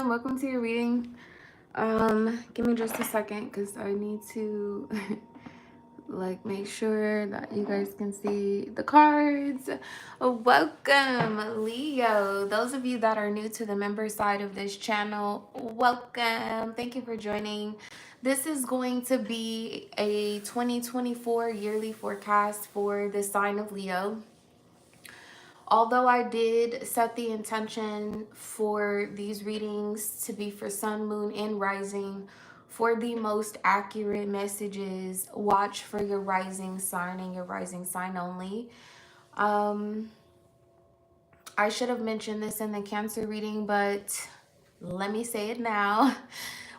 welcome. Welcome to your reading. Give me just a second because I need to like make sure that you guys can see the cards. Welcome, Leo. Those of you that are new to the member side of this channel, welcome. Thank you for joining. This is going to be a 2024 yearly forecast for the sign of Leo. Although I did set the intention for these readings to be for sun, moon, and rising, for the most accurate messages, watch for your rising sign and your rising sign only. I should have mentioned this in the Cancer reading, but let me say it now.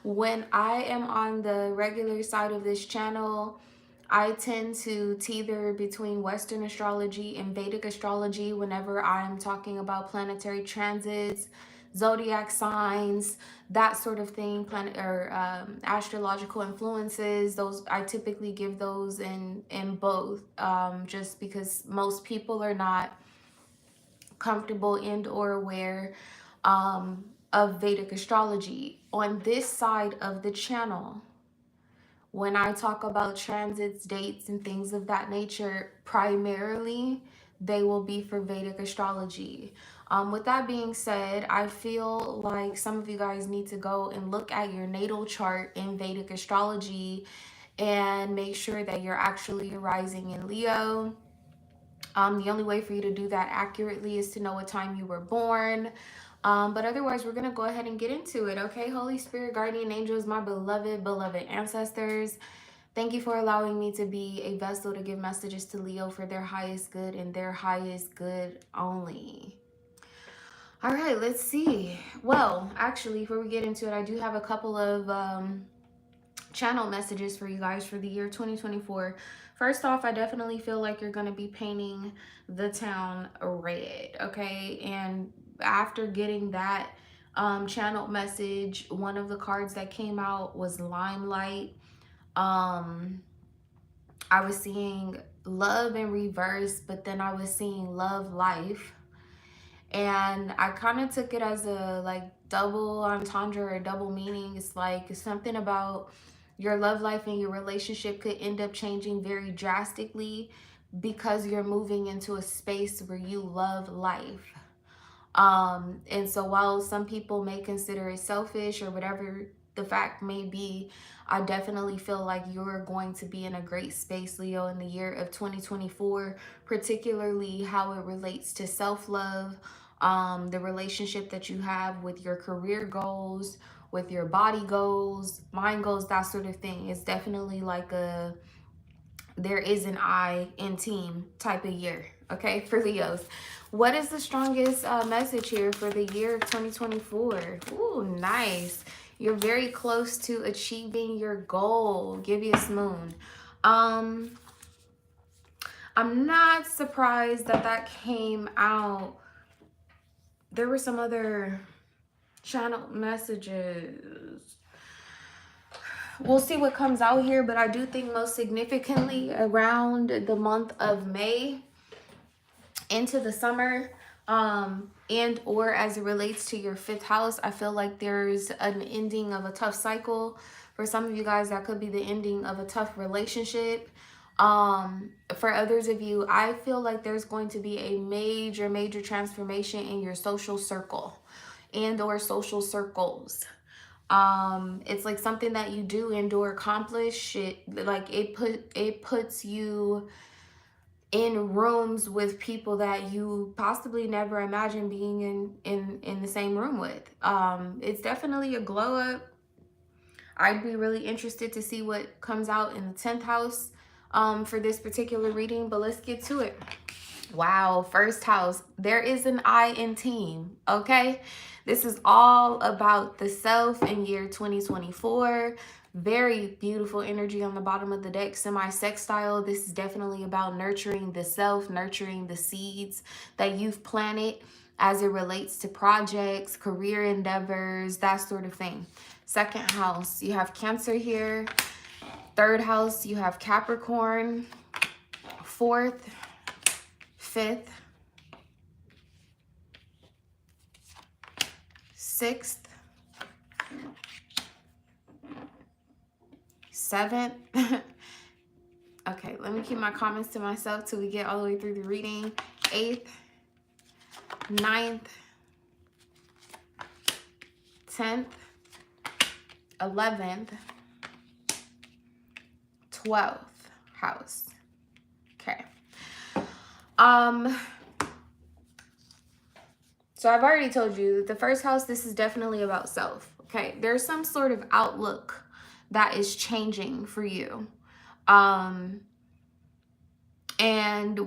When I am on the regular side of this channel, I tend to tether between Western astrology and Vedic astrology whenever I'm talking about planetary transits, zodiac signs, that sort of thing, astrological influences. Those I typically give those in both, just because most people are not comfortable and or aware of Vedic astrology. On this side of the channel, when I talk about transits, dates, and things of that nature, primarily they will be for Vedic astrology. With that being said, I feel like some of you guys need to go and look at your natal chart in Vedic astrology and make sure that you're actually rising in Leo. The only way for you to do that accurately is to know what time you were born. But otherwise, we're going to go ahead and get into it, okay? Holy Spirit, guardian angels, my beloved ancestors, thank you for allowing me to be a vessel to give messages to Leo for their highest good and their highest good only. All right, let's see. Well, actually, before we get into it, I do have a couple of channel messages for you guys for the year 2024. First off, I definitely feel like you're going to be painting the town red, okay? And after getting that channel message, one of the cards that came out was Limelight. I was seeing love in reverse, but then I was seeing love life. And I kind of took it as a like double entendre or double meaning. It's like something about your love life and your relationship could end up changing very drastically because you're moving into a space where you love life. And so while some people may consider it selfish or whatever the fact may be, I definitely feel like you're going to be in a great space, Leo, in the year of 2024, particularly how it relates to self-love, the relationship that you have with your career goals, with your body goals, mind goals, that sort of thing. It's definitely like a there is an I in team type of year, okay, for Leos. What is the strongest message here for the year of 2024? Ooh, nice. You're very close to achieving your goal. Gibeus Moon. I'm not surprised that that came out. There were some other channel messages. We'll see what comes out here, but I do think most significantly around the month of May into the summer, and or as it relates to your 5th house, I feel like there's an ending of a tough cycle. For some of you guys, that could be the ending of a tough relationship. For others of you, I feel like there's going to be a major transformation in your social circle and or social circles. It's like something that you do and or accomplish. It puts you in rooms with people that you possibly never imagined being in the same room with. It's definitely a glow up. I'd be really interested to see what comes out in the 10th house for this particular reading, but let's get to it. Wow, 1st house. There is an I in team, okay? This is all about the self in year 2024. Very beautiful energy on the bottom of the deck, semi-sextile. This is definitely about nurturing the self, nurturing the seeds that you've planted as it relates to projects, career endeavors, that sort of thing. 2nd house, you have Cancer here. 3rd house, you have Capricorn. 4th, 5th, 6th, 7th. Okay, let me keep my comments to myself till we get all the way through the reading. 8th, 9th, 10th, 11th, 12th house. Okay. So I've already told you that the first house, this is definitely about self. Okay. There's some sort of outlook that is changing for you. And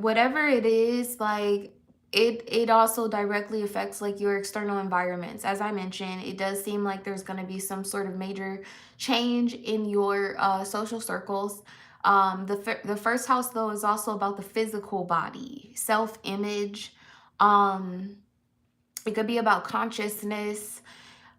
whatever it is, like, it also directly affects like your external environments. As I mentioned, it does seem like there's going to be some sort of major change in your social circles. The first house, though, is also about the physical body, self-image. It could be about consciousness,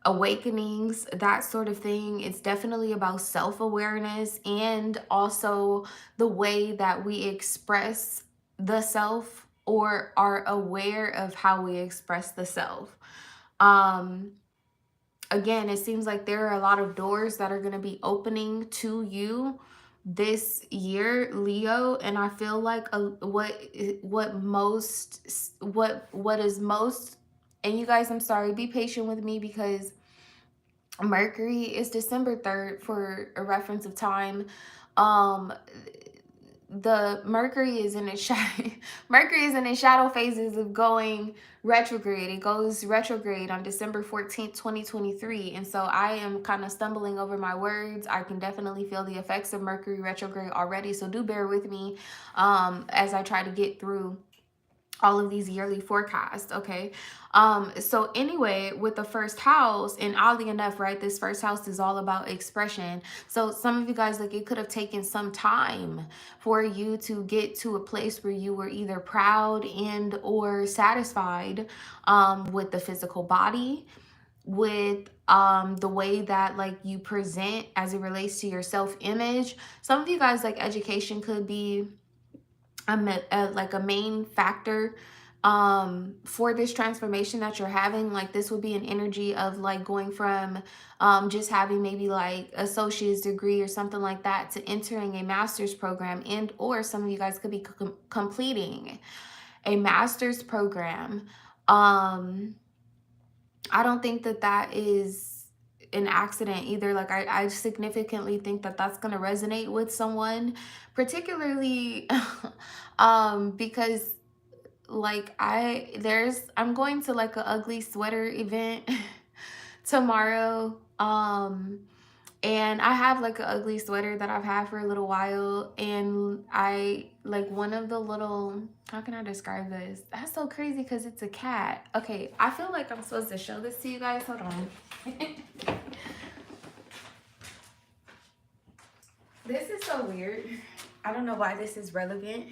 awakenings, that sort of thing. It's definitely about self-awareness and also the way that we express the self or are aware of how we express the self. Again, it seems like there are a lot of doors that are going to be opening to you this year, Leo, and I feel like what is most, and you guys, I'm sorry, be patient with me because Mercury is December 3rd for a reference of time. The Mercury is in its shadow phases of going retrograde. It goes retrograde on December 14th, 2023. And so I am kind of stumbling over my words. I can definitely feel the effects of Mercury retrograde already. So do bear with me as I try to get through all of these yearly forecasts. Okay. So anyway, with the first house, and oddly enough, right, this first house is all about expression. So some of you guys, like, it could have taken some time for you to get to a place where you were either proud and or satisfied with the physical body, with the way that like you present as it relates to your self-image. Some of you guys, like, education could be like a main factor for this transformation that you're having. Like, this would be an energy of like going from just having maybe like associate's degree or something like that to entering a master's program, and or some of you guys could be completing a master's program. I don't think that that is an accident either. Like, I significantly think that that's going to resonate with someone, particularly because like I'm going to like an ugly sweater event tomorrow. And I have like an ugly sweater that I've had for a little while, and I like one of the little, how can I describe this? That's so crazy because it's a cat. Okay, I feel like I'm supposed to show this to you guys. Hold on. This is so weird. I don't know why this is relevant.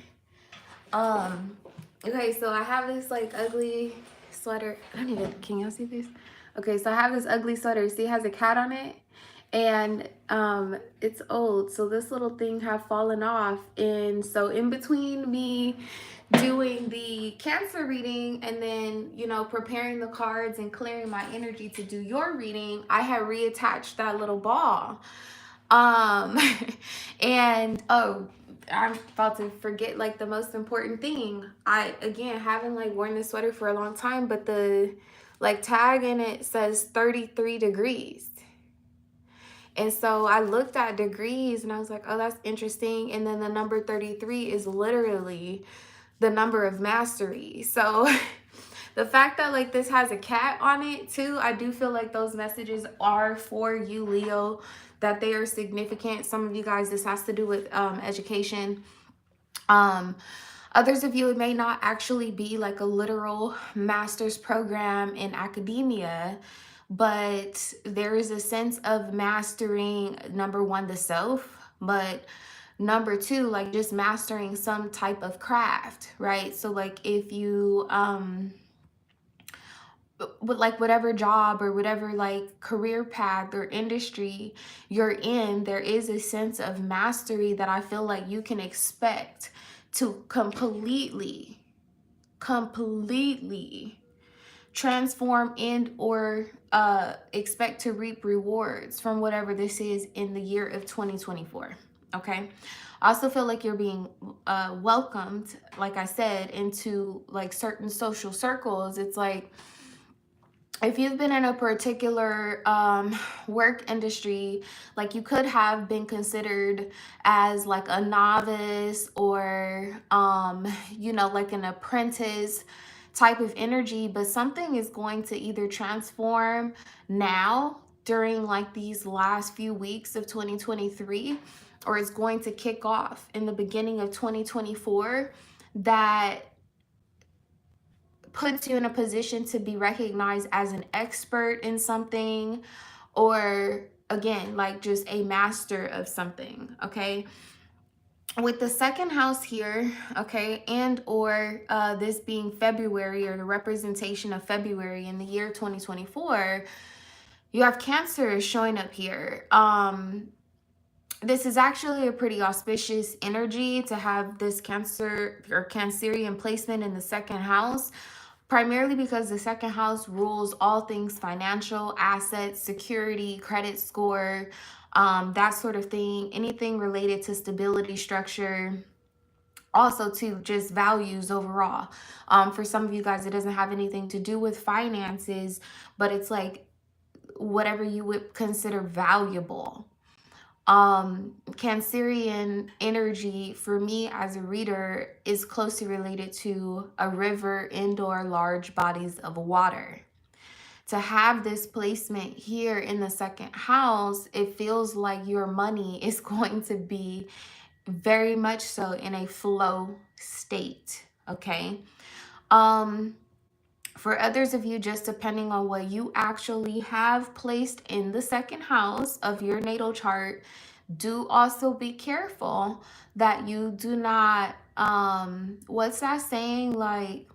Okay, so I have this like ugly sweater. I don't even, can y'all see this? Okay, so I have this ugly sweater. See, it has a cat on it, and it's old, so this little thing have fallen off. And so in between me doing the Cancer reading and then, you know, preparing the cards and clearing my energy to do your reading, I had reattached that little ball. And oh, I'm about to forget like the most important thing. I, again, haven't like worn this sweater for a long time, but the like tag in it says 33 degrees. And so I looked at degrees and I was like, oh, that's interesting. And then the number 33 is literally the number of mastery. So the fact that like this has a cat on it too, I do feel like those messages are for you, Leo, that they are significant. Some of you guys, this has to do with education. Others of you, it may not actually be like a literal master's program in academia, but there is a sense of mastering, number one, the self, but number two, like just mastering some type of craft, right? So like if you with like whatever job or whatever like career path or industry you're in, there is a sense of mastery that I feel like you can expect to completely transform and or expect to reap rewards from whatever this is in the year of 2024. Okay, I also feel like you're being welcomed, like I said, into like certain social circles. It's like if you've been in a particular work industry, like you could have been considered as like a novice or you know, like an apprentice type of energy, but something is going to either transform now during like these last few weeks of 2023, or it's going to kick off in the beginning of 2024 that puts you in a position to be recognized as an expert in something, or again, like just a master of something. Okay, with the second house here, okay, and or this being February, or the representation of February in the year 2024, you have Cancer showing up here. This is actually a pretty auspicious energy to have this Cancer or Cancerian placement in the second house, primarily because the second house rules all things financial, assets, security, credit score, that sort of thing, anything related to stability, structure, also to just values overall. For some of you guys, it doesn't have anything to do with finances, but it's like whatever you would consider valuable. Cancerian energy for me as a reader is closely related to a river and/or large bodies of water. To have this placement here in the second house, it feels like your money is going to be very much so in a flow state. Okay. For others of you, just depending on what you actually have placed in the second house of your natal chart, do also be careful that you do not, what's that saying? Like,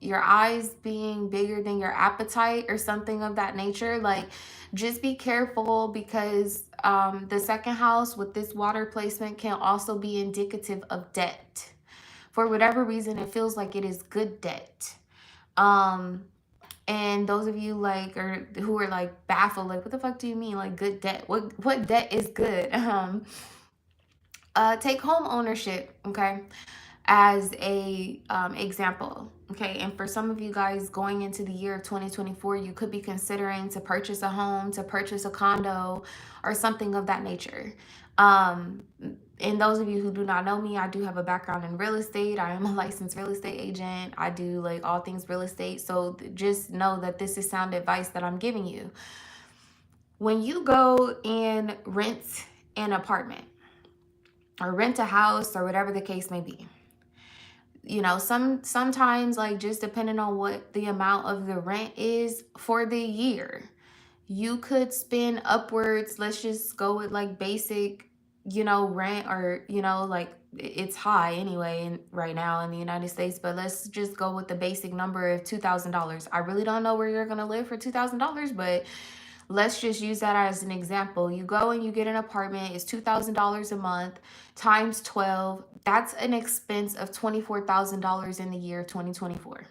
your eyes being bigger than your appetite or something of that nature. Like, just be careful because the second house with this water placement can also be indicative of debt. For whatever reason, it feels like it is good debt. And those of you like, or who are like baffled, like, what the fuck do you mean, like good debt? What debt is good? Take home ownership, okay, as a example. Okay, and for some of you guys going into the year of 2024, you could be considering to purchase a home, to purchase a condo, or something of that nature. And those of you who do not know me, I do have a background in real estate. I am a licensed real estate agent. I do like all things real estate. So just know that this is sound advice that I'm giving you. When you go and rent an apartment or rent a house or whatever the case may be, you know, sometimes, like, just depending on what the amount of the rent is for the year, you could spend upwards, let's just go with like basic, you know, rent, or, you know, like it's high anyway right now in the United States, but let's just go with the basic number of $2,000. I really don't know where you're gonna live for $2,000, but let's just use that as an example. You go and you get an apartment, it's $2,000 a month times 12. That's an expense of $24,000 in the year 2024.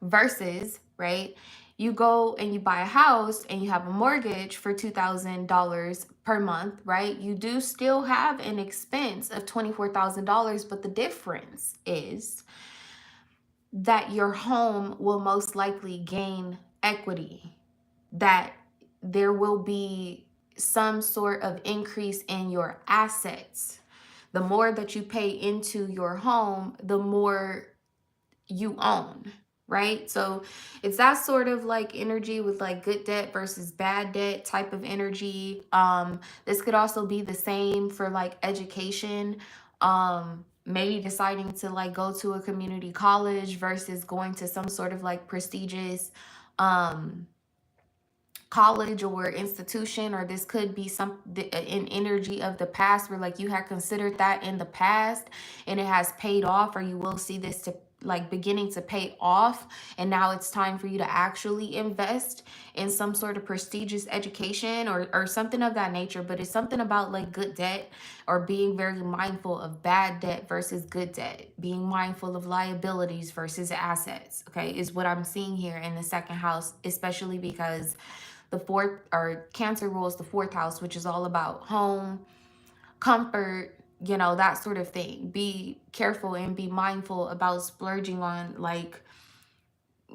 Versus, right, you go and you buy a house and you have a mortgage for $2,000 per month, right? You do still have an expense of $24,000, but the difference is that your home will most likely gain equity, that there will be some sort of increase in your assets. The more that you pay into your home, the more you own, right? So it's that sort of like energy with like good debt versus bad debt type of energy. This could also be the same for like education. Maybe deciding to like go to a community college versus going to some sort of like prestigious college or institution, or this could be an energy of the past where like you had considered that in the past and it has paid off, or you will see this to like beginning to pay off, and now it's time for you to actually invest in some sort of prestigious education or something of that nature. But it's something about like good debt, or being very mindful of bad debt versus good debt, being mindful of liabilities versus assets, okay, is what I'm seeing here in the second house, especially because the fourth, or Cancer rules the fourth house, which is all about home, comfort, you know, that sort of thing. Be careful and be mindful about splurging on like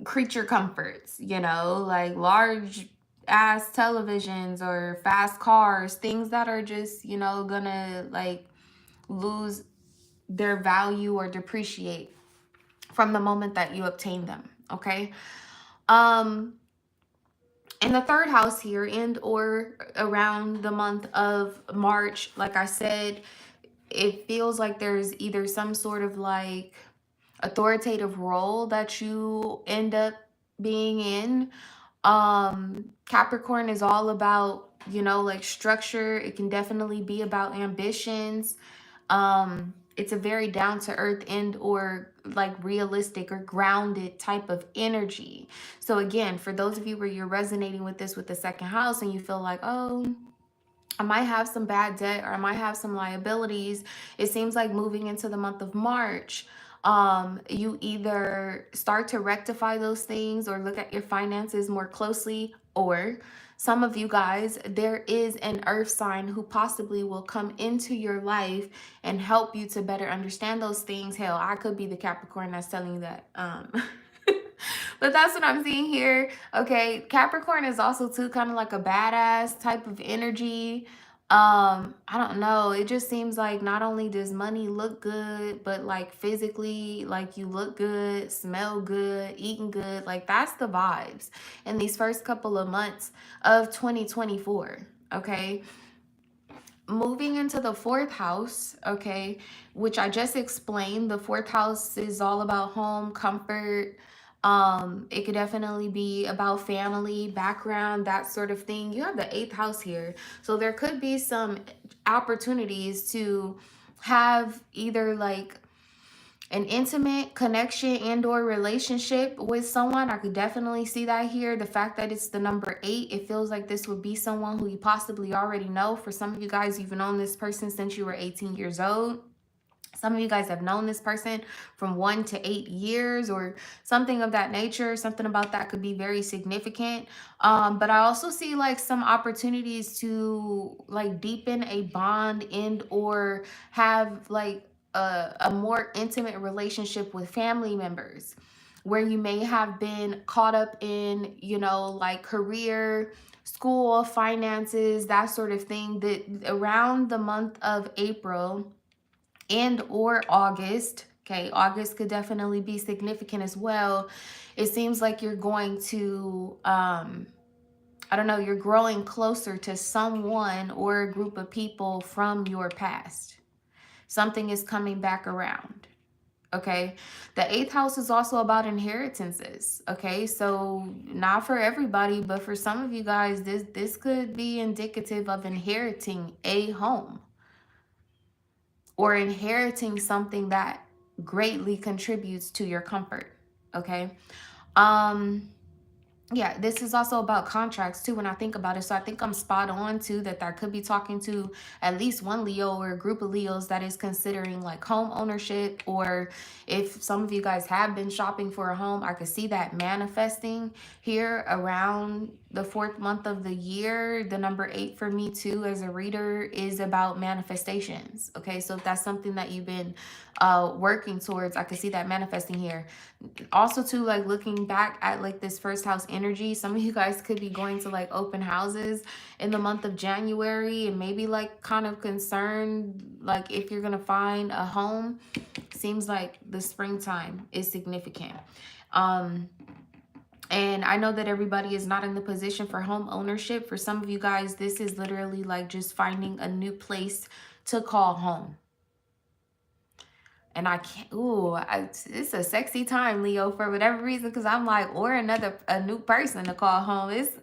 creature comforts, you know, like large ass televisions or fast cars, things that are just, you know, gonna like lose their value or depreciate from the moment that you obtain them, okay? In the third house here, and or around the month of March, like I said, it feels like there's either some sort of like authoritative role that you end up being in. Capricorn is all about, you know, like structure. It can definitely be about ambitions. It's a very down to earth and or like realistic or grounded type of energy. So again, for those of you where you're resonating with this with the second house and you feel like, oh, I might have some bad debt or I might have some liabilities, it seems like moving into the month of March, you either start to rectify those things or look at your finances more closely, or some of you guys, there is an earth sign who possibly will come into your life and help you to better understand those things. Hell, I could be the Capricorn that's telling you that. But that's what I'm seeing here. Okay, Capricorn is also too kind of like a badass type of energy. I don't know, it just seems like not only does money look good, but like physically, like you look good, smell good, eating good. Like that's the vibes in these first couple of months of 2024. Okay, moving into the fourth house, okay, which I just explained. The fourth house is all about home, comfort. It could definitely be about family, background, that sort of thing. You have the eighth house here, so there could be some opportunities to have either like an intimate connection and or relationship with someone. I could definitely see that here. The fact that it's the number 8, it feels like this would be someone who you possibly already know. For some of you guys, you've known this person since you were 18 years old. Some of you guys have known this person from 1 to 8 years or something of that nature. Something about that could be very significant. But I also see like some opportunities to like deepen a bond and or have like a more intimate relationship with family members, where you may have been caught up in, you know, like career, school, finances, that sort of thing. That around the month of April and or August, okay, August could definitely be significant as well. It seems like you're going to I don't know, you're growing closer to someone or a group of people from your past. Something is coming back around. Okay, the eighth house is also about inheritances. Okay, so not for everybody, but for some of you guys, this could be indicative of inheriting a home or inheriting something that greatly contributes to your comfort. Okay, yeah, this is also about contracts too when I think about it. So I think I'm spot on too, that I could be talking to at least one Leo or a group of Leos that is considering like home ownership. Or if some of you guys have been shopping for a home, I could see that manifesting here around the 4th month of the year. The number 8 for me too as a reader is about manifestations. Okay, so if that's something that you've been working towards, I could see that manifesting here. Also too, like looking back at like this first house energy, some of you guys could be going to like open houses in the month of January and maybe like kind of concerned like if you're gonna find a home. Seems like the springtime is significant. And I know that everybody is not in the position for home ownership. For some of you guys, this is literally like just finding a new place to call home. And I can't, it's a sexy time, Leo, for whatever reason, because I'm like, or a new person to call home. It's,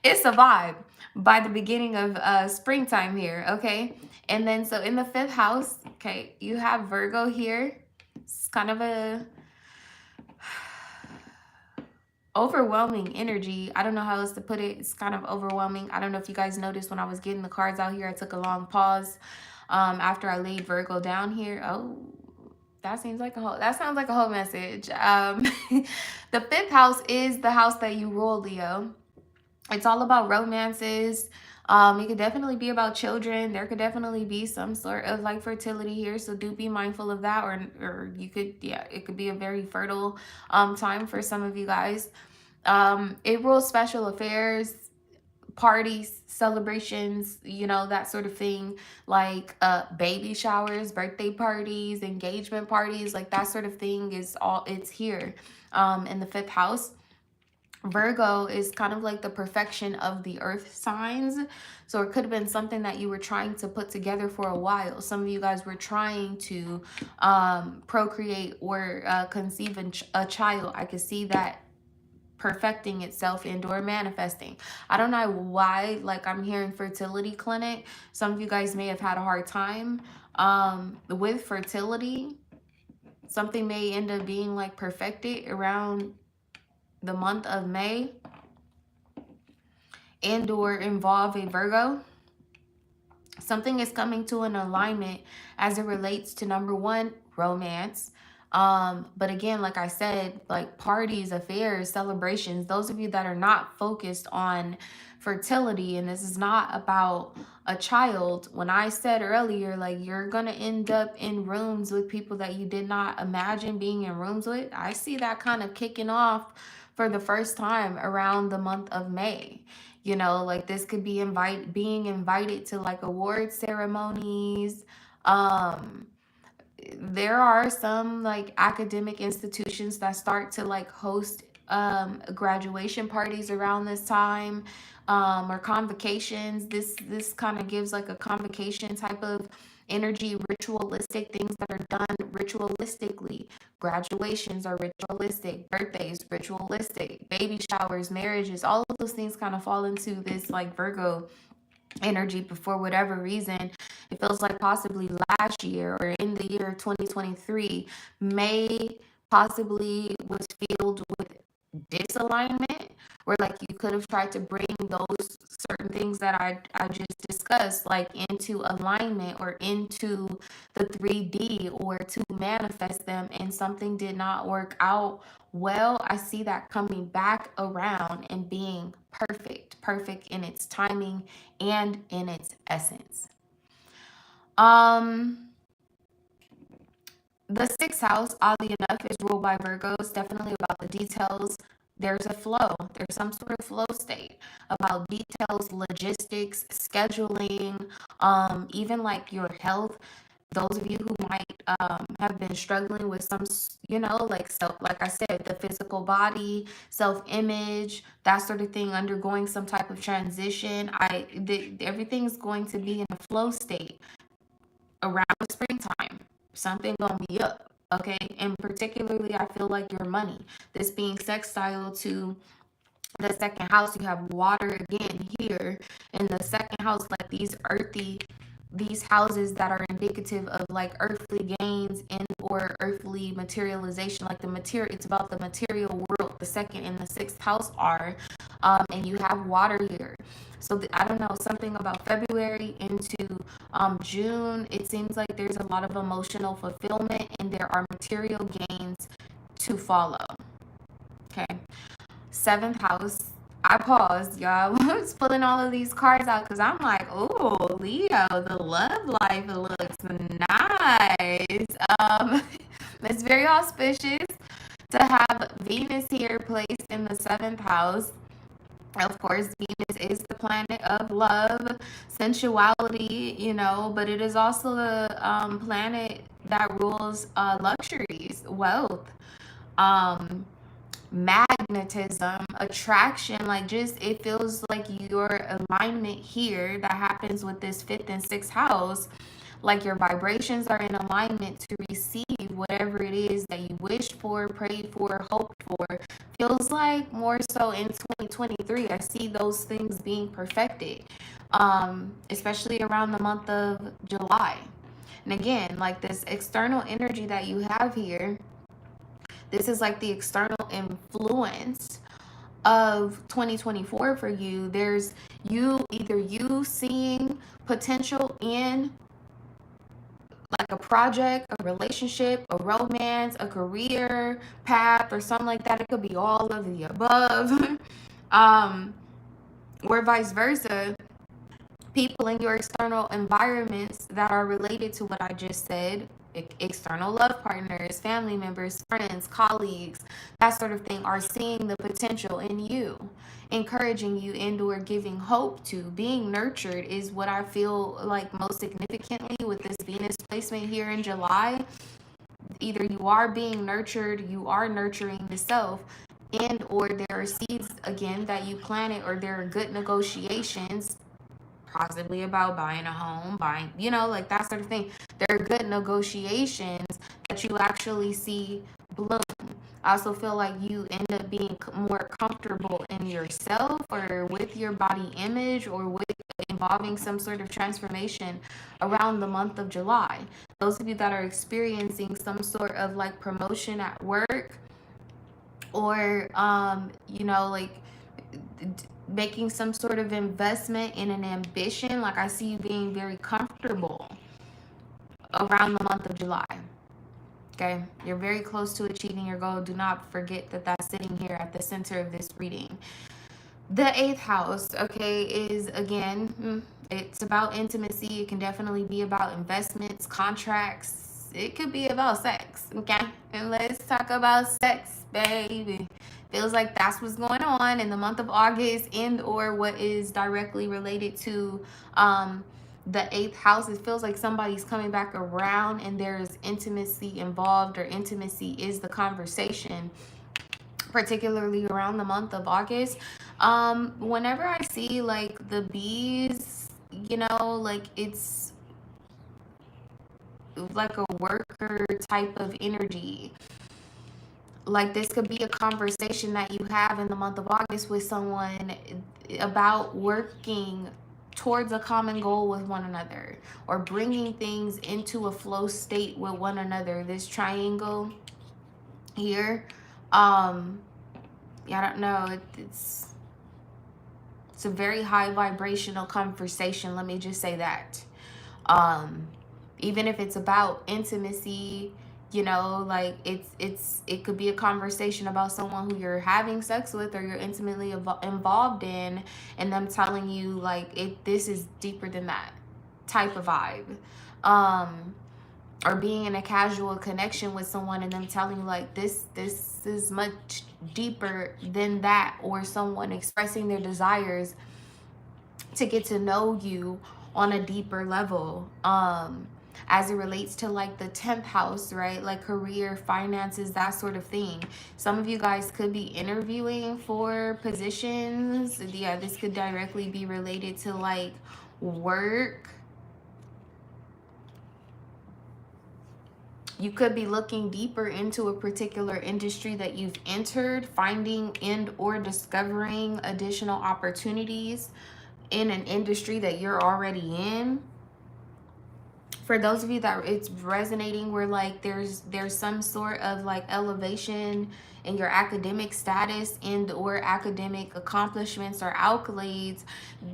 it's a vibe by the beginning of springtime here, okay? And then, so in the 5th house, okay, you have Virgo here, It's kind of a overwhelming energy. I don't know how else to put it. It's kind of overwhelming. I don't know if you guys noticed when I was getting the cards out here, I took a long pause after I laid Virgo down here. Oh, that sounds like a whole message. The fifth house is the house that you rule, Leo. It's all about romances. It could definitely be about children. There could definitely be some sort of like fertility here, so do be mindful of that. Or you could, yeah, it could be a very fertile time for some of you guys. It rules special affairs, parties, celebrations, you know, that sort of thing, like baby showers, birthday parties, engagement parties, like that sort of thing is all, it's here in the fifth house. Virgo is kind of like the perfection of the earth signs. So it could have been something that you were trying to put together for a while. Some of you guys were trying to procreate or conceive a child. I could see that perfecting itself and or manifesting. I don't know why, like I'm hearing fertility clinic. Some of you guys may have had a hard time with fertility. Something may end up being like perfected around the month of May and or involve a Virgo. Something is coming to an alignment as it relates to number one, romance. But again, like I said, like parties, affairs, celebrations, those of you that are not focused on fertility, and this is not about a child, when I said earlier, like you're gonna end up in rooms with people that you did not imagine being in rooms with, I see that kind of kicking off for the first time around the month of May. You know, like this could be being invited to like award ceremonies. There are some like academic institutions that start to like host graduation parties around this time, or convocations. This kind of gives like a convocation type of energy, ritualistic things that are done ritualistically. Graduations are ritualistic, birthdays ritualistic, baby showers, marriages, all of those things kind of fall into this like Virgo energy. But for whatever reason, it feels like possibly last year or in the year 2023, May possibly was filled with disalignment, where like you could have tried to bring those certain things that I just discussed like into alignment or into the 3D or to manifest them, and something did not work out well. I see that coming back around and being perfect in its timing and in its essence. The sixth house, oddly enough, is ruled by Virgos, definitely about the details. There's a flow. There's some sort of flow state about details, logistics, scheduling, even like your health. Those of you who might have been struggling with some, you know, like like I said, the physical body, self-image, that sort of thing, undergoing some type of transition. Everything's going to be in a flow state around springtime. Something gonna be up, okay? And particularly, I feel like your money. This being sextile to the second house, you have water again here in the second house, like these houses that are indicative of like earthly gains and or earthly materialization, like the material. It's about the material world. The second and the sixth house are, and you have water here. So I don't know, something about February into June, it seems like there's a lot of emotional fulfillment and there are material gains to follow. Okay. Seventh house. I paused, y'all. I was pulling all of these cards out because I'm like, oh, Leo, the love life looks nice. It's very auspicious to have Venus here placed in the seventh house. Of course, Venus is the planet of love, sensuality, you know, but it is also the planet that rules luxuries, wealth, magnetism, attraction. Like, just it feels like your alignment here that happens with this fifth and sixth house, like your vibrations are in alignment to receive whatever it is that you wished for, prayed for, hoped for. Feels like more so in 2023, I see those things being perfected, especially around the month of July. And again, like this external energy that you have here, this is like the external influence of 2024 for you. There's either you seeing potential in like a project, a relationship, a romance, a career path, or something like that. It could be all of the above. Or vice versa, people in your external environments that are related to what I just said, external love partners, family members, friends, colleagues, that sort of thing, are seeing the potential in you, encouraging you, and or giving hope to. Being nurtured is what I feel like most significantly with this Venus placement here in July. Either you are being nurtured, you are nurturing the self, and or there are seeds again that you planted, or there are good negotiations possibly about buying a home, buying, like that sort of thing. There are good negotiations that you actually see bloom. I also feel like you end up being more comfortable in yourself or with your body image, or with involving some sort of transformation around the month of July. Those of you that are experiencing some sort of like promotion at work, or like making some sort of investment in an ambition, like I see you being very comfortable around the month of July. Okay, you're very close to achieving your goal. Do not forget that that's sitting here at the center of this reading. The 8th house, okay, is again, it's about intimacy. It can definitely be about investments, contracts. It could be about sex, okay? And let's talk about sex, baby. Feels like that's what's going on in the month of August, and or what is directly related to the 8th house. It feels like somebody's coming back around and there's intimacy involved, or intimacy is the conversation, particularly around the month of August. Whenever I see like the bees, like it's like a worker type of energy. Like this could be a conversation that you have in the month of August with someone about working towards a common goal with one another, or bringing things into a flow state with one another. This triangle here, I don't know, it's a very high vibrational conversation, let me just say that. Even if it's about intimacy, like it could be a conversation about someone who you're having sex with, or you're intimately involved in, and them telling you like this is deeper than that type of vibe. Or being in a casual connection with someone and them telling you like this is much deeper than that, or someone expressing their desires to get to know you on a deeper level. As it relates to like the 10th house, right? Like career, finances, that sort of thing. Some of you guys could be interviewing for positions. Yeah, this could directly be related to like work. You could be looking deeper into a particular industry that you've entered, finding and or discovering additional opportunities in an industry that you're already in. For those of you that it's resonating where like there's some sort of like elevation in your academic status and or academic accomplishments or accolades,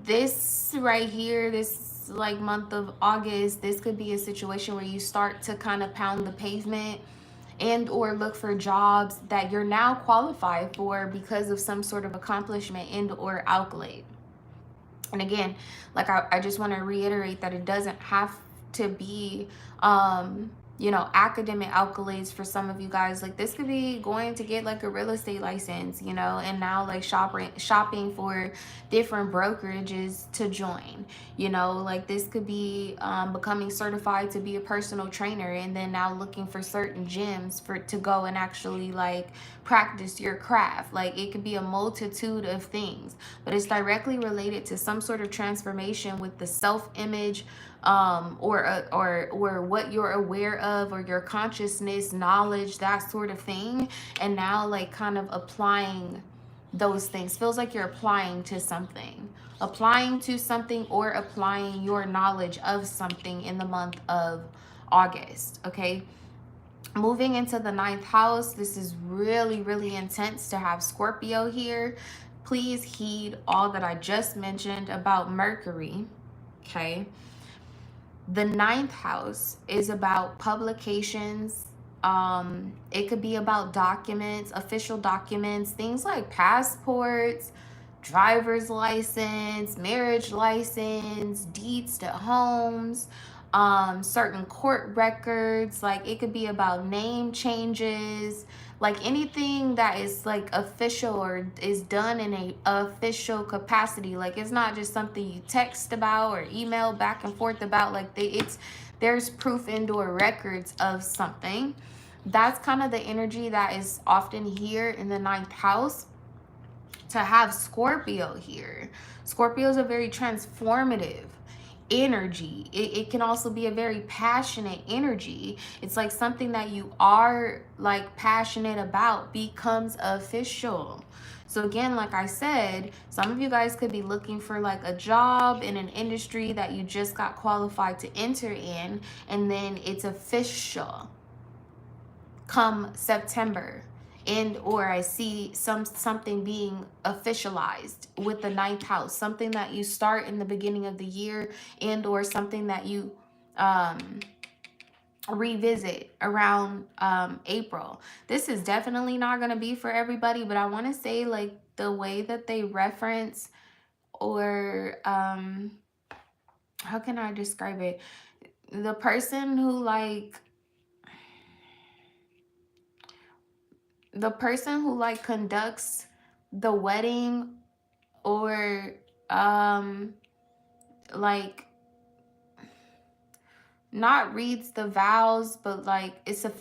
this right here, this like month of August, this could be a situation where you start to kind of pound the pavement and or look for jobs that you're now qualified for because of some sort of accomplishment and or accolade. And again, like I just want to reiterate that it doesn't have to be academic accolades. For some of you guys, like this could be going to get like a real estate license, and now like shopping for different brokerages to join, like this could be becoming certified to be a personal trainer, and then now looking for certain gyms to go and actually like practice your craft. Like it could be a multitude of things, but it's directly related to some sort of transformation with the self-image, or what you're aware of, or your consciousness, knowledge, that sort of thing. And now like kind of applying those things. Feels like you're applying to something, or applying your knowledge of something in the month of August, okay? Moving into the 9th house, this is really, really intense to have Scorpio here. Please heed all that I just mentioned about Mercury, okay? The 9th house is about publications. It could be about documents, official documents, things like passports, driver's license, marriage license, deeds to homes, certain court records. Like it could be about name changes, like anything that is like official or is done in a official capacity. Like it's not just something you text about or email back and forth about. Like there's proof indoor records of something. That's kind of the energy that is often here in the 9th house. To have Scorpio here, Scorpio is a very transformative energy. It can also be a very passionate energy. It's like something that you are like passionate about becomes official. So again, like I said, some of you guys could be looking for like a job in an industry that you just got qualified to enter in, and then it's official come September. And or I see something being officialized with the 9th house, something that you start in the beginning of the year, and or something that you revisit around April. This is definitely not going to be for everybody, but I want to say like the way that they reference, or how can I describe it? The person who like conducts the wedding, or like not reads the vows, but like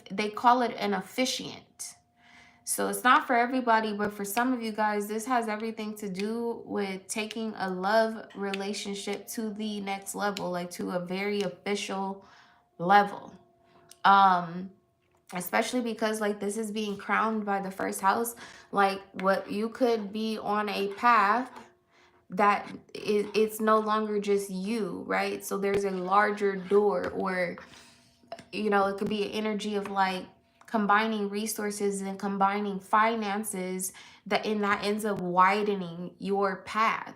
they call it an officiant. So it's not for everybody, but for some of you guys, this has everything to do with taking a love relationship to the next level, like to a very official level. Especially because like this is being crowned by the 1st house. Like what you could be on a path that it's no longer just you, right? So there's a larger door, or you know, it could be an energy of like combining resources and combining finances, that ends up widening your path.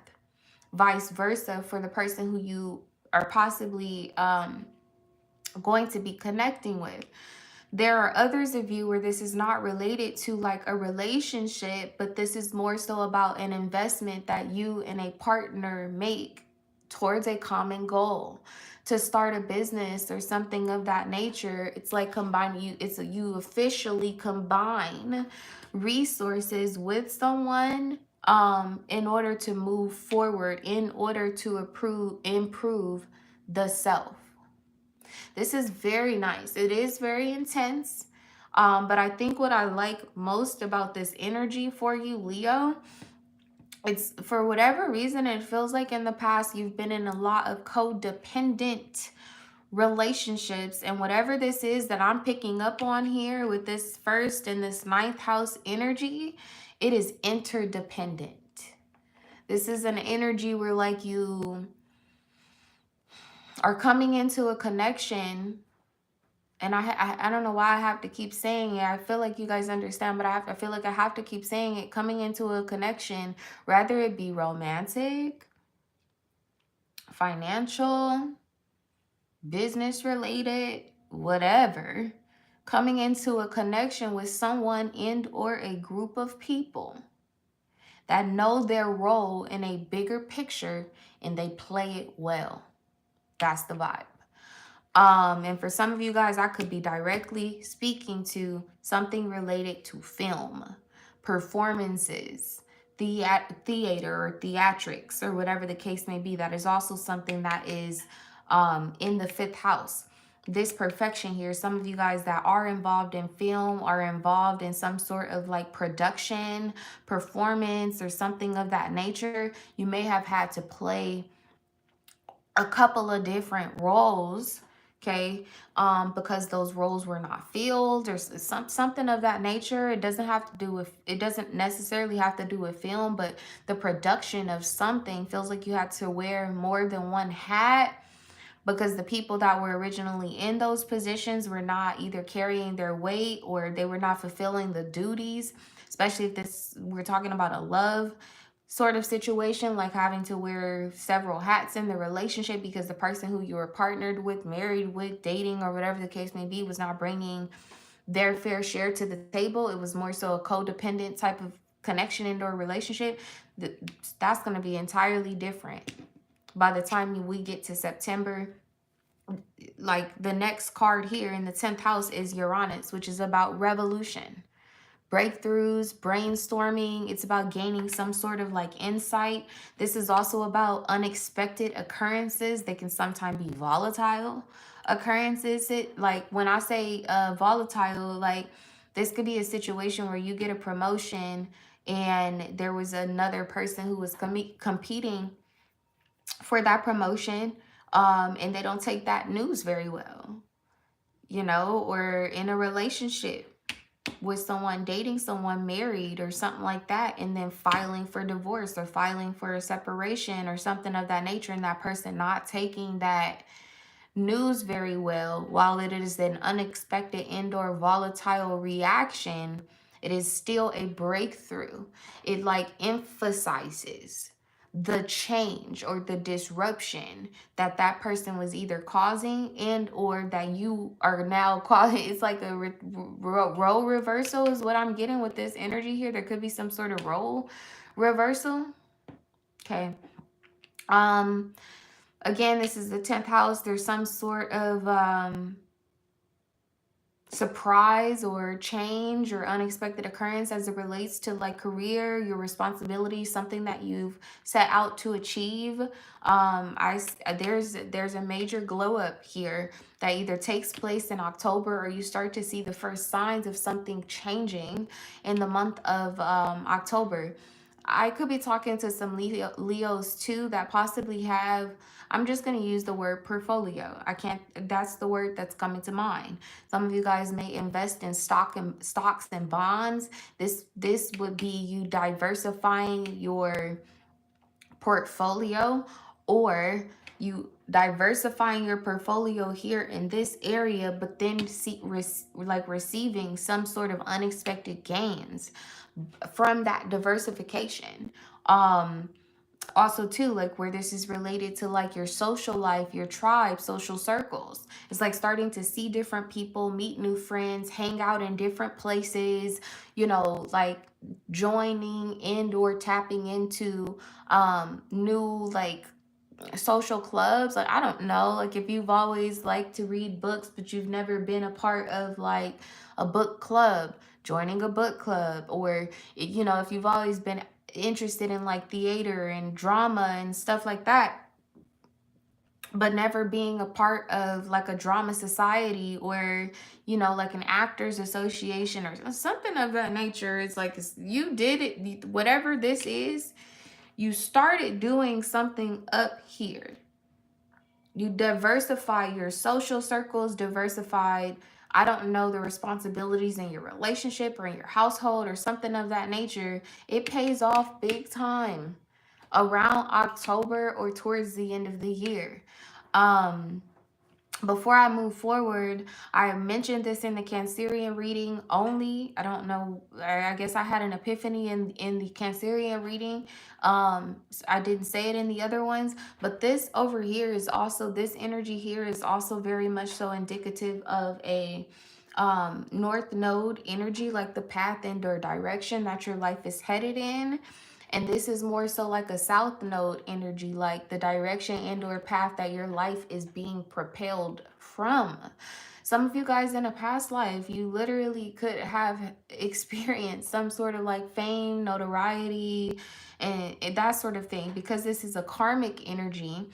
Vice versa for the person who you are possibly going to be connecting with. There are others of you where this is not related to like a relationship, but this is more so about an investment that you and a partner make towards a common goal, to start a business or something of that nature. It's like you officially combine resources with someone in order to move forward, in order to improve the self. This is very nice. It is very intense. But I think what I like most about this energy for you, Leo, it's for whatever reason, it feels like in the past you've been in a lot of codependent relationships. And whatever this is that I'm picking up on here with this 1st and this 9th house energy, it is interdependent. This is an energy where like you are coming into a connection, and I don't know why I have to keep saying it. I feel like you guys understand, but I feel like I have to keep saying it. Coming into a connection, whether it be romantic, financial, business related, whatever. Coming into a connection with someone and or a group of people that know their role in a bigger picture and they play it well. That's the vibe. And for some of you guys, I could be directly speaking to something related to film, performances, theater or theatrics, or whatever the case may be. That is also something that is in the 5th house. This perfection here, some of you guys that are involved in film, are involved in some sort of like production, performance, or something of that nature. You may have had to play a couple of different roles, okay, because those roles were not filled, or something of that nature. It doesn't necessarily have to do with film, but the production of something feels like you had to wear more than one hat. because the people that were originally in those positions were not either carrying their weight or they were not fulfilling the duties, especially if we're talking about a love sort of situation, like having to wear several hats in the relationship because the person who you were partnered with, married with, dating, or whatever the case may be was not bringing their fair share to the table. It was more so a codependent type of connection into a relationship. That's going to be entirely different by the time we get to September. Like the next card here in the 10th house is Uranus, which is about revolution, breakthroughs, brainstorming. It's about gaining some sort of like insight. This is also about unexpected occurrences. They can sometimes be volatile occurrences. Like when I say volatile, like this could be a situation where you get a promotion and there was another person who was competing for that promotion, and they don't take that news very well, or in a relationship with someone, dating someone, married or something like that, and then filing for divorce or filing for a separation or something of that nature, and that person not taking that news very well. While it is an unexpected and/or volatile reaction, it is still a breakthrough. It like emphasizes the change or the disruption that person was either causing and or that you are now causing. It's like a role reversal is what I'm getting with this energy here. There could be some sort of role reversal. Okay. Again, this is the 10th house. There's some sort of surprise or change or unexpected occurrence as it relates to like career, your responsibility, something that you've set out to achieve. There's a major glow up here that either takes place in October, or you start to see the first signs of something changing in the month of October. I could be talking to some Leos too that possibly have, I'm just going to use the word portfolio. That's the word that's coming to mind. Some of you guys may invest in stocks and bonds. This would be you diversifying your portfolio, or you diversifying your portfolio here in this area, but then receiving some sort of unexpected gains from that diversification. Also too, like where this is related to like your social life, your tribe, social circles. It's like starting to see different people, meet new friends, hang out in different places, like joining and or tapping into new like social clubs. Like I don't know, like if you've always liked to read books but you've never been a part of like a book club, joining a book club. Or if you've always been interested in like theater and drama and stuff like that, but never being a part of like a drama society, or like an actors association or something of that nature. It's like you did it, whatever this is, you started doing something up here. You diversify your social circles, diversified, I don't know, the responsibilities in your relationship or in your household or something of that nature. It pays off big time around October or towards the end of the year. Before I move forward, I mentioned this in the Cancerian reading only. I don't know, I guess I had an epiphany in the Cancerian reading. I didn't say it in the other ones, but this over here is also, this energy here is also very much so indicative of a North Node energy, like the path and or direction that your life is headed in. And this is more so like a South Node energy, like the direction and or path that your life is being propelled from. Some of you guys in a past life, you literally could have experienced some sort of like fame, notoriety, and that sort of thing. Because this is a karmic energy,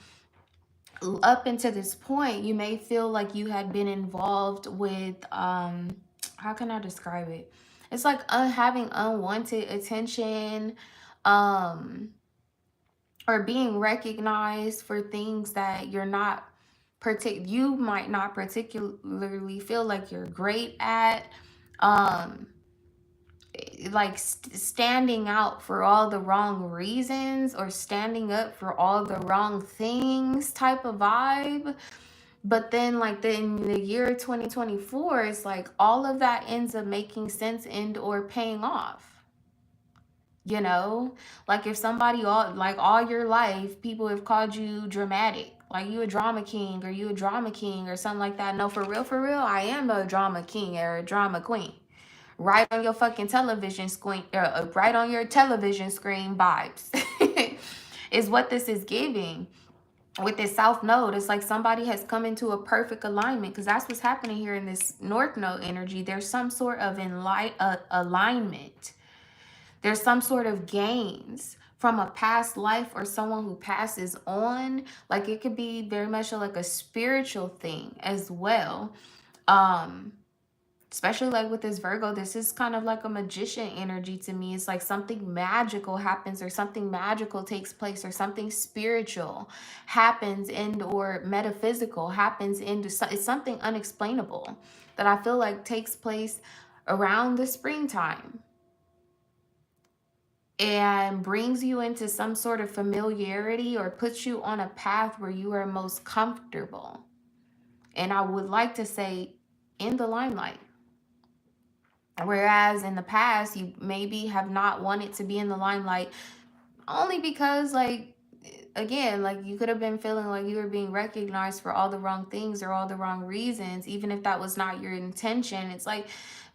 up until this point, you may feel like you had been involved with, how can I describe it? It's like having unwanted attention, or being recognized for things that you're not you might not particularly feel like you're great at. like standing out for all the wrong reasons or standing up for all the wrong things type of vibe. But then like in the year 2024, it's like all of that ends up making sense and or paying off. You know, like if somebody all your life, people have called you dramatic, like you a drama king or you a drama king or something like that. No, for real, I am a drama king or a drama queen. Right on your fucking television screen, right on your television screen vibes is what this is giving. With this South Node, it's like somebody has come into a perfect alignment, because that's what's happening here in this North Node energy. There's some sort of alignment. There's some sort of gains from a past life or someone who passes on. Like it could be very much like a spiritual thing as well. Especially like with this Virgo, this is kind of like a magician energy to me. It's like something magical happens or something magical takes place or something spiritual happens and or metaphysical happens into it's something unexplainable that I feel like takes place around the springtime and brings you into some sort of familiarity or puts you on a path where you are most comfortable. And I would like to say in the limelight. Whereas in the past, you maybe have not wanted to be in the limelight only because, like, again, like you could have been feeling like you were being recognized for all the wrong things or all the wrong reasons, even if that was not your intention. It's like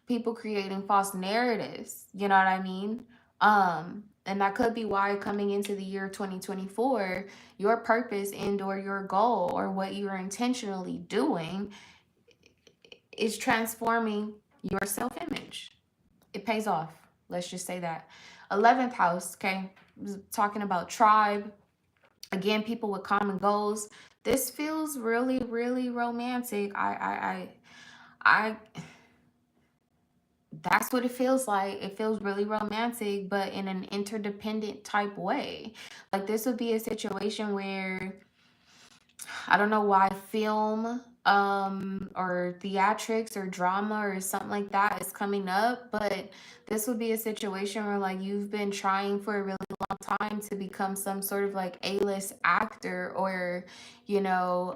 people creating false narratives, you know what I mean? And that could be why coming into the year 2024, your purpose and or your goal or what you are intentionally doing is transforming your self-image. It pays off. Let's just say that. 11th house, okay? Talking about tribe. Again, people with common goals. This feels really, really romantic. I that's what it feels like. It feels really romantic, but in an interdependent type way. Like this would be a situation where I don't know why film or theatrics or drama or something like that is coming up, but this would be a situation where like you've been trying for a really long time to become some sort of like A-list actor or you know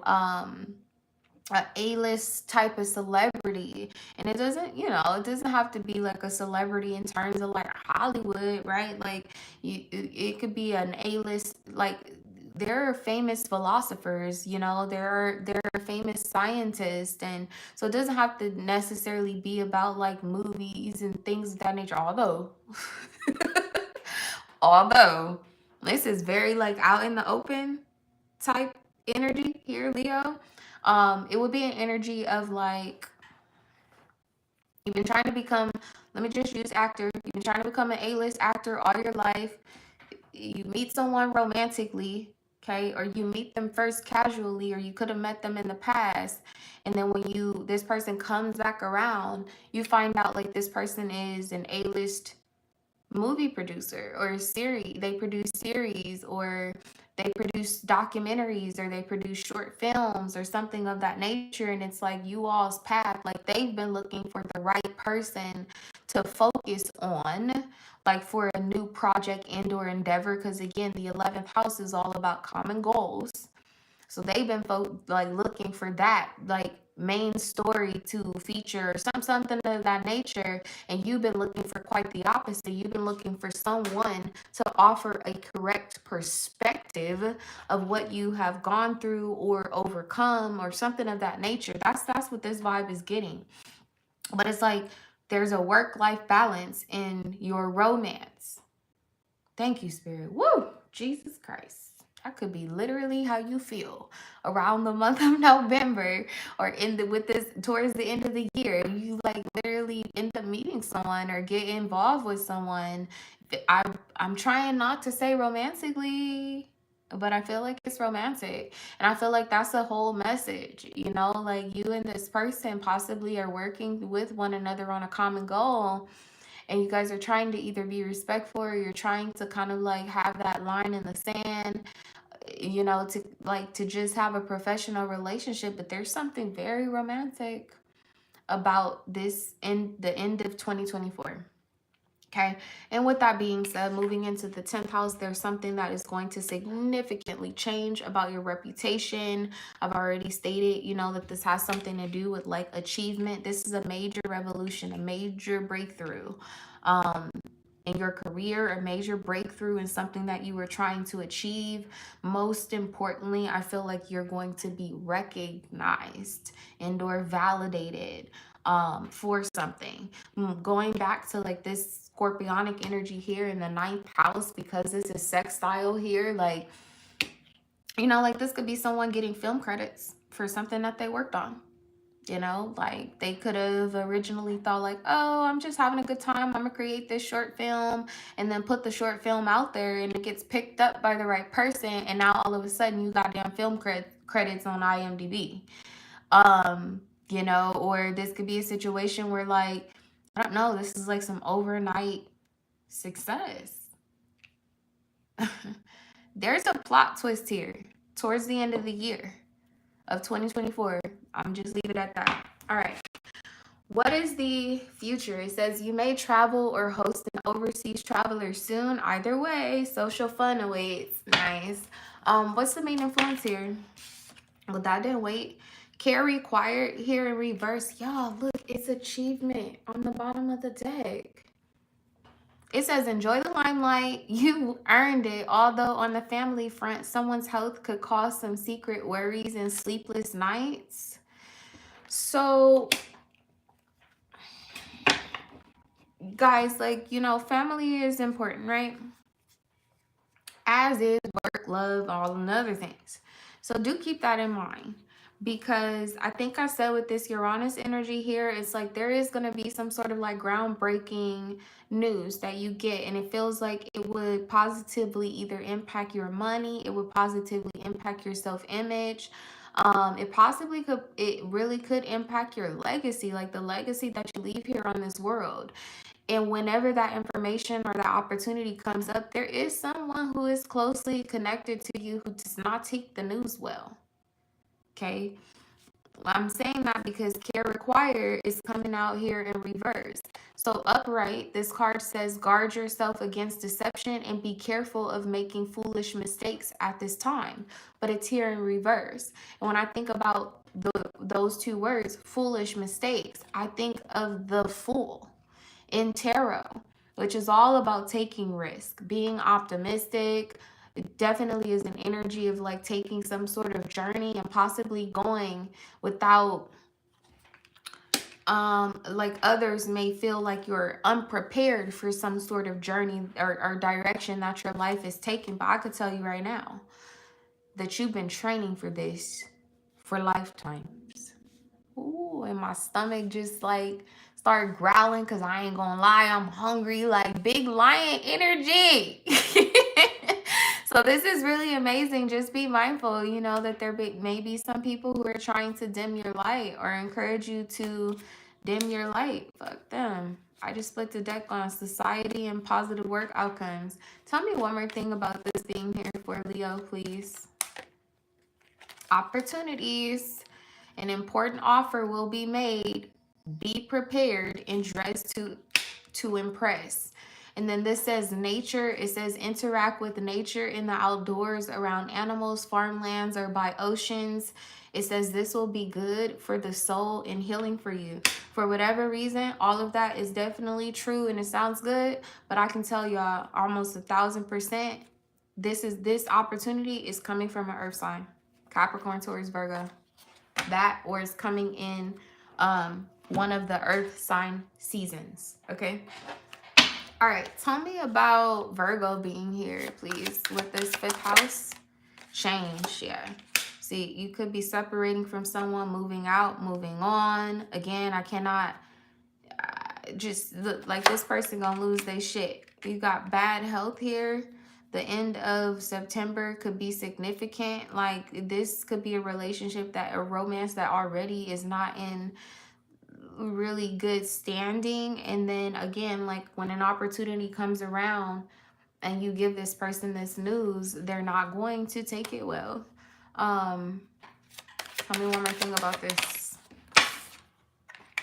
a A-list type of celebrity. And it doesn't, it doesn't have to be like a celebrity in terms of like Hollywood, right? Like it could be an A-list, like there are famous philosophers, there are famous scientists, and so it doesn't have to necessarily be about like movies and things of that nature, although this is very like out in the open type energy here, Leo. It would be an energy of like you've been trying to become, let me just use actor, you've been trying to become an A-list actor all your life. You meet someone romantically, okay, or you meet them first casually, or you could have met them in the past, and then when this person comes back around, you find out like this person is an A-list movie producer or a series. They produce series or they produce documentaries or they produce short films or something of that nature. And it's like you all's path, like they've been looking for the right person to focus on, like for a new project and or endeavor. Because again, the 11th house is all about common goals. So they've been like looking for that like main story to feature or something of that nature, and you've been looking for quite the opposite. You've been looking for someone to offer a correct perspective of what you have gone through or overcome or something of that nature. That's what this vibe is getting. But it's like there's a work-life balance in your romance. Thank you, Spirit. Woo! Jesus Christ. That could be literally how you feel around the month of November or towards the end of the year. You like literally end up meeting someone or get involved with someone. I'm trying not to say romantically, but I feel like it's romantic. And I feel like that's the whole message, like you and this person possibly are working with one another on a common goal. And you guys are trying to either be respectful or you're trying to kind of like have that line in the sand, to just have a professional relationship. But there's something very romantic about this in the end of 2024. Okay, and with that being said, moving into the 10th house, there's something that is going to significantly change about your reputation. I've already stated, you know, that this has something to do with like achievement. This is a major revolution, a major breakthrough in your career, a major breakthrough in something that you were trying to achieve. Most importantly, I feel like you're going to be recognized and or validated for something. Going back to like this scorpionic energy here in the 9th house, because this is sextile here, like, you know, like this could be someone getting film credits for something that they worked on. You know, like they could have originally thought like, oh, I'm just having a good time, I'm gonna create this short film, and then put the short film out there and it gets picked up by the right person, and now all of a sudden you got damn film credits on IMDb. You know, or this could be a situation where like, I don't know, this is like some overnight success. There's a plot twist here towards the end of the year of 2024. I'm just leave it at that. All right. What is the future? It says you may travel or host an overseas traveler soon. Either way, social fun awaits. Nice. What's the main influence here? Well, that didn't wait. Care required here in reverse. Y'all, look, it's achievement on the bottom of the deck. It says, enjoy the limelight. You earned it. Although on the family front, someone's health could cause some secret worries and sleepless nights. So, guys, like, you know, family is important, right? As is work, love, all the other things. So do keep that in mind. Because I think I said with this Uranus energy here, it's like there is going to be some sort of like groundbreaking news that you get, and it feels like it would positively either impact your money, it would positively impact your self-image. It really could impact your legacy, like the legacy that you leave here on this world. And whenever that information or that opportunity comes up, there is someone who is closely connected to you who does not take the news well. Okay. I'm saying that because care required is coming out here in reverse. So upright, this card says guard yourself against deception and be careful of making foolish mistakes at this time. But it's here in reverse. And when I think about those two words, foolish mistakes, I think of the Fool in tarot, which is all about taking risk, being optimistic. It definitely is an energy of like taking some sort of journey and possibly going without like others may feel like you're unprepared for some sort of journey or direction that your life is taking. But I could tell you right now that you've been training for this for lifetimes. Ooh, and my stomach just like started growling because I ain't gonna lie, I'm hungry, like big lion energy. So this is really amazing. Just be mindful, you know, that there may be some people who are trying to dim your light or encourage you to dim your light. Fuck them. I just split the deck on society and positive work outcomes. Tell me one more thing about this being here for Leo, please. Opportunities. An important offer will be made. Be prepared and dress to impress. And then this says nature. It says interact with nature in the outdoors, around animals, farmlands, or by oceans. It says this will be good for the soul and healing for you. For whatever reason, all of that is definitely true and it sounds good. But I can tell y'all almost 1,000%, this opportunity is coming from an earth sign. Capricorn, Taurus, Virgo. That or is coming in one of the earth sign seasons. Okay. All right, tell me about Virgo being here, please, with this 5th house. Change. Yeah, see, you could be separating from someone, moving out, moving on. Again, I cannot just look like this person gonna lose their shit. You got bad health here. The end of September could be significant. Like this could be a relationship, that a romance that already is not in really good standing. And then again, like when an opportunity comes around and you give this person this news, they're not going to take it well. Tell me one more thing about this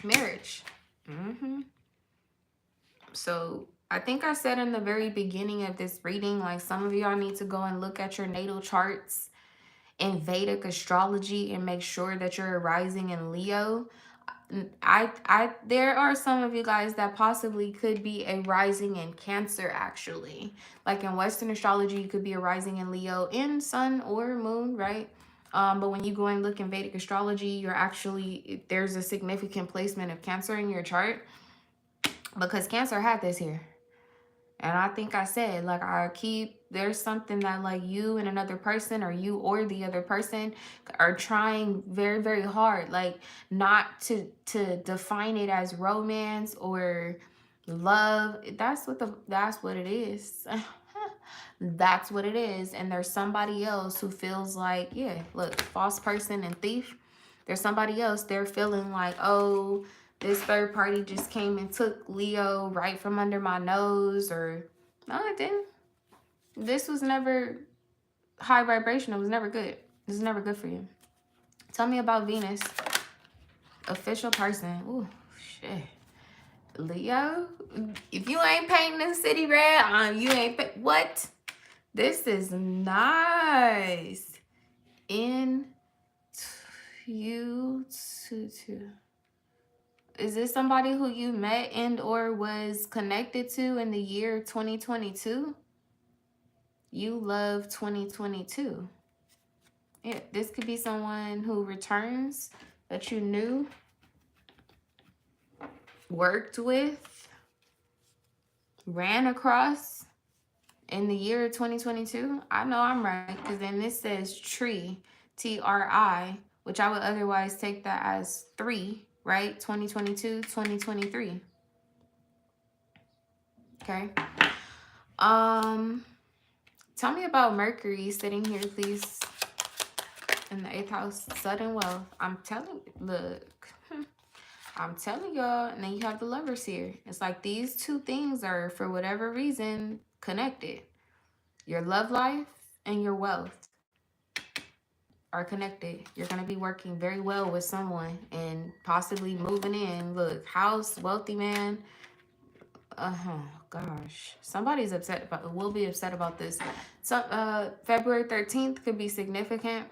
marriage. So I think I said in the very beginning of this reading, like some of y'all need to go and look at your natal charts in Vedic astrology and make sure that you're rising in Leo. There are some of you guys that possibly could be a rising in Cancer, actually. Like in Western astrology, you could be a rising in Leo in sun or moon, right? But when you go and look in Vedic astrology, you're actually, there's a significant placement of Cancer in your chart because Cancer had this here. And I think I said, like, there's something that, like, you and another person, or you or the other person, are trying very, very hard, like, not to define it as romance or love. That's what it is. That's what it is. And there's somebody else who feels like, yeah, look, false person and thief. There's somebody else, they're feeling like, oh, this third party just came and took Leo right from under my nose, or no, it didn't. This was never high vibration. It was never good. This is never good for you. Tell me about Venus. Official person. Ooh, shit. Leo, if you ain't painting the city red, you ain't what? This is nice. In you to. Is this somebody who you met and or was connected to in the year 2022? You love 2022. Yeah, this could be someone who returns that you knew, worked with, ran across in the year 2022. I know I'm right, because then this says tree, T-R-I, which I would otherwise take that as 3, right? 2022, 2023. Okay. Tell me about Mercury sitting here, please. In the 8th house, sudden wealth. I'm telling y'all. And then you have the Lovers here. It's like these two things are, for whatever reason, connected. Your love life and your wealth are connected. You're going to be working very well with someone and possibly moving in. Look, house, wealthy man. Gosh, somebody's upset about, will be upset about this. So, February 13th could be significant.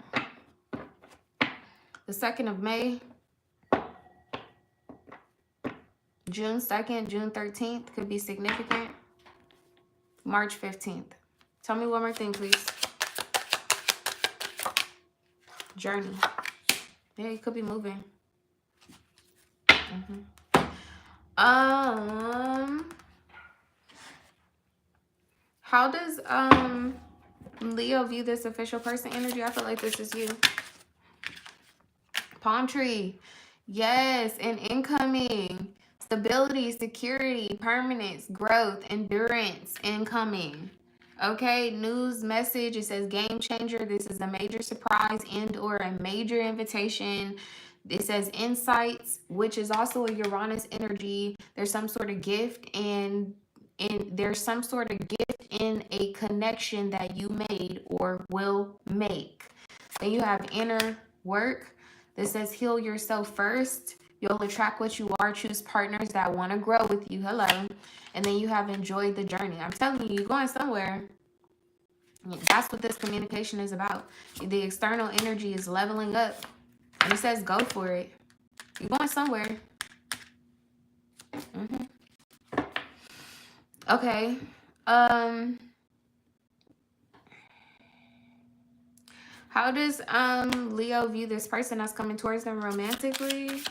The 2nd of May, June 2nd, June 13th could be significant. March 15th. Tell me one more thing, please. Journey. Yeah, you could be moving. How does Leo view this official person energy? I feel like this is you. Palm tree. Yes, and incoming. Stability, security, permanence, growth, endurance, incoming. Okay, news message. It says game changer. This is a major surprise and or a major invitation. It says insights, which is also a Uranus energy. There's some sort of gift, and there's some sort of gift in a connection that you made or will make. Then you have inner work. This says heal yourself first. You'll attract what you are. Choose partners that want to grow with you. Hello. And then you have enjoyed the journey. I'm telling you, you're going somewhere. That's what this communication is about. The external energy is leveling up. And it says go for it. You're going somewhere. Okay. How does Leo view this person that's coming towards them romantically?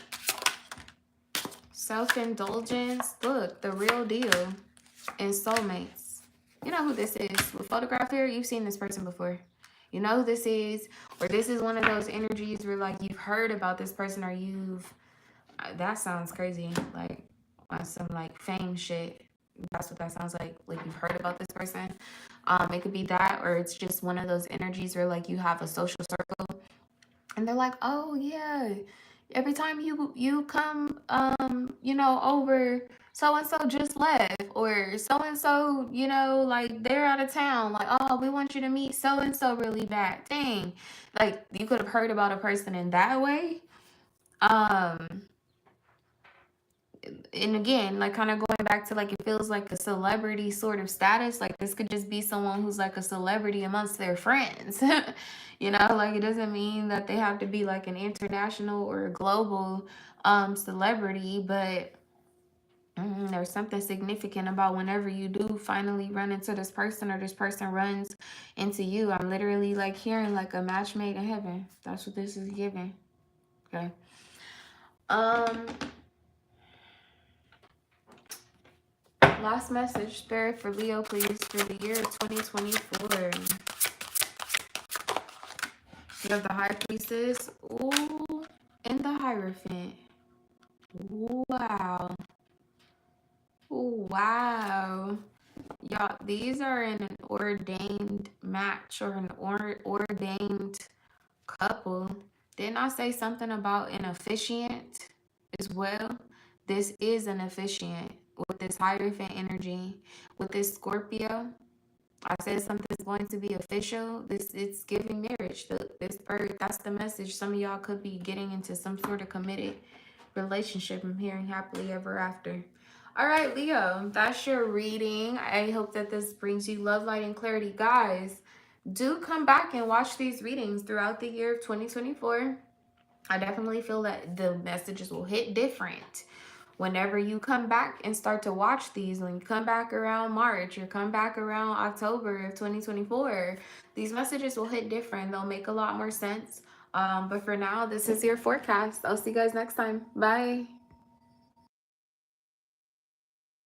Self-indulgence. Look, the real deal. And soulmates. You know who this is. With photograph here, you've seen this person before. You know who this is. Or this is one of those energies where, like, you've heard about this person, or you've... that sounds crazy. Like, on some, like, fame shit. That's what that sounds like. Like, you've heard about this person. It could be that, or it's just one of those energies where, like, you have a social circle. And they're like, oh, yeah. Every time you come, you know, over, so-and-so just left, or so-and-so, you know, like, they're out of town. Like, oh, we want you to meet so-and-so really bad. Dang. Like, you could have heard about a person in that way. and again, like kind of going back to like it feels like a celebrity sort of status. Like this could just be someone who's like a celebrity amongst their friends. You know, like it doesn't mean that they have to be like an international or a global celebrity, but there's something significant about whenever you do finally run into this person or this person runs into you. I'm literally like hearing like a match made in heaven. That's what this is giving. Okay. Last message, Spirit, for Leo, please, for the year of 2024. You have the High Priestess. Ooh, and the Hierophant. Wow. Ooh, wow. Y'all, these are in an ordained match or an ordained couple. Didn't I say something about an officiant as well? This is an officiant with this Hierophant energy, with this Scorpio. I said something's going to be official. It's giving marriage. This bird, that's the message. Some of y'all could be getting into some sort of committed relationship. I'm hearing happily ever after. All right, Leo, that's your reading. I hope that this brings you love, light, and clarity. Guys, do come back and watch these readings throughout the year of 2024. I definitely feel that the messages will hit different whenever you come back and start to watch these. When you come back around March or come back around October of 2024, these messages will hit different. They'll make a lot more sense. But for now, this is your forecast. I'll see you guys next time. Bye.